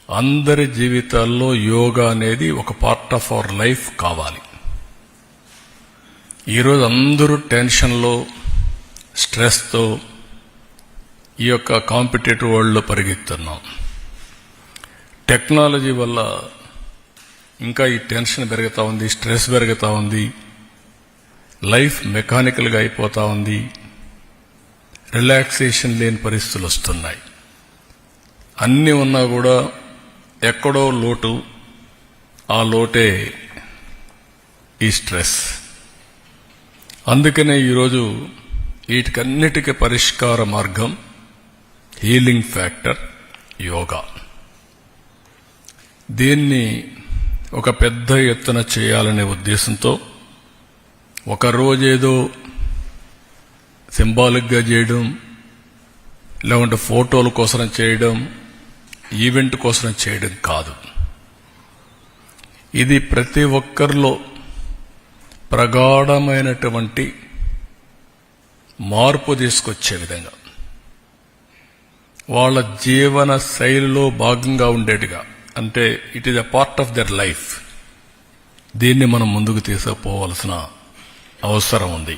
అందరి జీవితాల్లో యోగా అనేది ఒక పార్ట్ ఆఫ్ అవర్ లైఫ్ కావాలి. ఈరోజు అందరూ టెన్షన్లో, స్ట్రెస్తో ఈ యొక్క కాంపిటేటివ్ వరల్డ్లో పరిగెత్తున్నాం. టెక్నాలజీ వల్ల ఇంకా ఈ టెన్షన్ పెరుగుతూ ఉంది, స్ట్రెస్ పెరుగుతూ ఉంది, లైఫ్ మెకానికల్గా అయిపోతూ ఉంది, రిలాక్సేషన్ లేని పరిస్థితులు వస్తున్నాయి. అన్నీ ఉన్నా కూడా ఎక్కడో లోటు, ఆ లోటే ఈ స్ట్రెస్. అందుకనే ఈరోజు వీటికన్నిటికీ పరిష్కార మార్గం, హీలింగ్ ఫ్యాక్టర్ యోగా. దీన్ని ఒక పెద్ద ఎత్తున చేయాలనే ఉద్దేశంతో ఒక రోజేదో సింబాలిక్గా చేయడం, లేకుంటే ఫోటోల కోసం చేయడం, ఈవెంట్ కోసం చేయడం కాదు. ఇది ప్రతి ఒక్కరిలో ప్రగాఢమైనటువంటి మార్పు తీసుకొచ్చే విధంగా, వాళ్ళ జీవన శైలిలో భాగంగా ఉండేట్టుగా, అంటే it is a part of their life. దీన్ని మనం ముందుకు తీసుకుపోవాల్సిన అవసరం ఉంది.